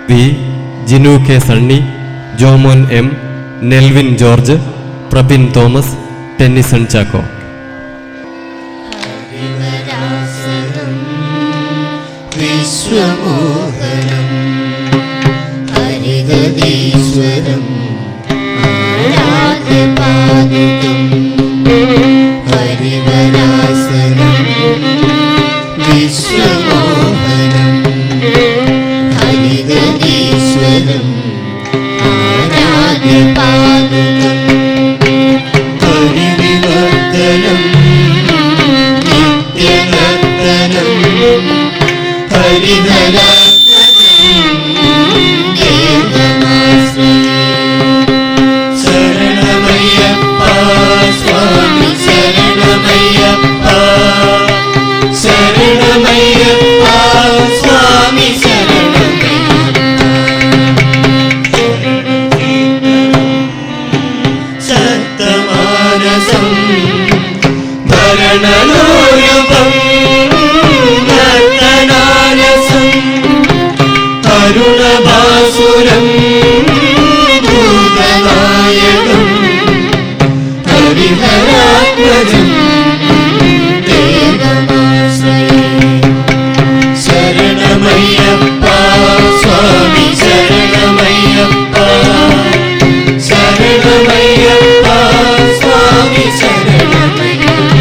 V. Jinu K Sunny, Jomon M, Nelvin George, Prabin Thomas, Tennyson Chacko. വിശ്വമോഹനം ഹരിതീശ്വരം ആരാധ്യപാദകം ഹരിവരാസനം വിശ്വമോഹനം ഹരിതീശ്വരം ആരാധ്യപാദകം ഹരിവിവർദ്ധനം നിത്യനർത്തനം ശരണമയ്യപ്പ സ്വാമി ശരണമയ്യപ്പ ശരണമയ്യപ്പ സ്വാമി ശരണമയ്യപ്പ ഭരണലോയപം അരുണഭാസുരം ഭൂതനായകം ഹരിഹരാത്മജം ശരണമയ്യപ്പ സ്വാമി ശരണമയ്യപ്പ ശരണമയ്യപ്പ സ്വാമി ശരണമയ്യപ്പ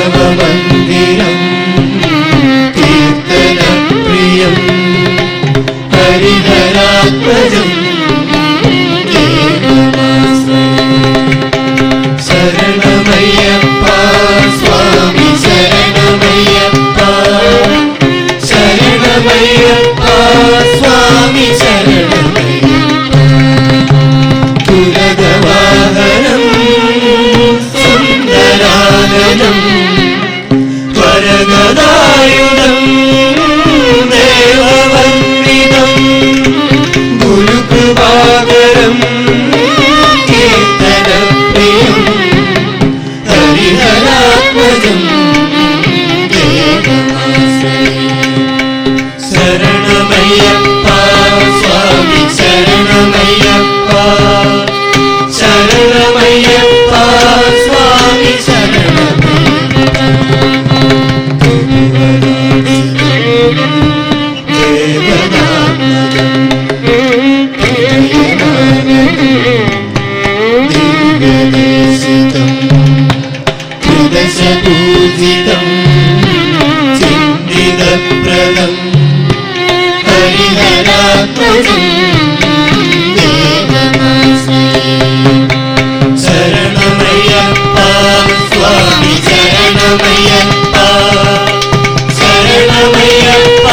പ്രണവമന്ദിരം കീർത്തനപ്രിയം ഹരിഹരാത്മജം ശരണമയ്യപ്പ സ്വാമി ശരണമയ്യപ്പ ശരണമയ്യപ്പ സ്വാമി ശരണമയ്യപ്പ പുരതവാഹനം സുന്ദരാനനം വരഗദായുധം ദേവവന്ദിതം ഗുരുകൃപാകരം കീർത്തനപ്രിയം ഹരിഹരാത്മജം ശരണമയ്യപ്പ സ്വാമി ശരണമയ്യപ്പ ശരണമയ്യപ്പ സ്വാമി ശരണമയ്യപ്പ ദേവനാത്മകം ദിവ്യദേശിതം ത്രിദശപൂജിതം ചിന്തിതപ്രദം ഹരിഹരാത്മജം ശരണമയ്യപ്പ സ്വാമി ശരണമയ്യപ്പ ശരണമയ്യപ്പ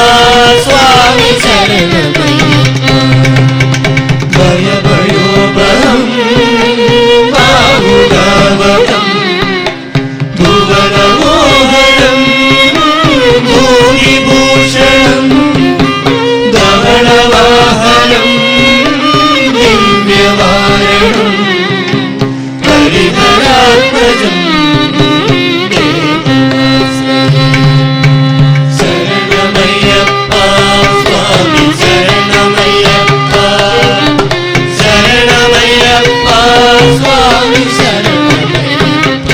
സ്വാമി ശരണമയ്യപ്പ ഭയഭയോപഹം ബാഹുരാവകം ഭുവനമോഹനം ഭൂരിഭൂഷണം ധവളവാഹനം ദിവ്യവാരണം ഹരിഹരാത്മജം ശരണമയ്യപ്പ സ്വാമി ശരണമയ്യപ്പ ശരണമയ്യപ്പ സ്വാമി ശരണമയ്യപ്പ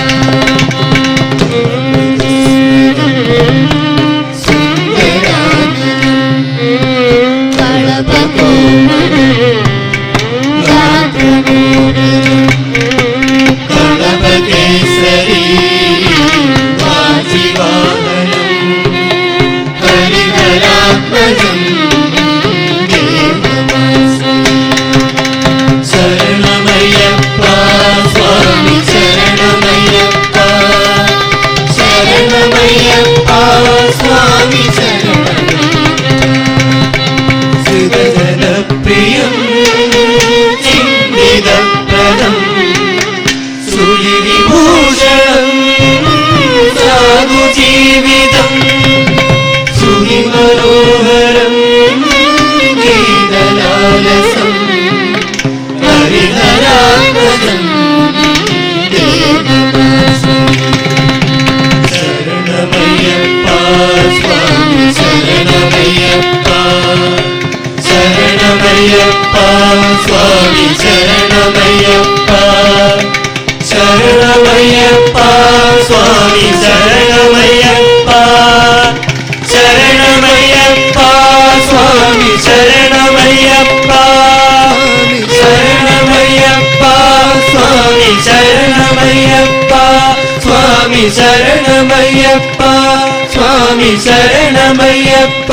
കളപകേസരി വാജിവാഹനം ഹരിഹരാത്മജം ശരണമയ്യപ്പ സ്വാമി ശരണമയ്യപ്പ ശരണമയ്യപ്പ സ്വാമി ശരണമയ്യപ്പ ശരണമയ്യപ്പ സ്വാമി ശരണമയ്യപ്പ ശരണമയ്യപ്പ സ്വാമി ശരണമയ്യപ്പ ശരണമയ്യപ്പ സ്വാമി ശരണമയ്യപ്പ ശരണമയ്യപ്പ സ്വാമി ശരണമയ്യപ്പ സ്വാമി ശരണമയ്യപ്പ സ്വാമി ശരണമയ്യപ്പ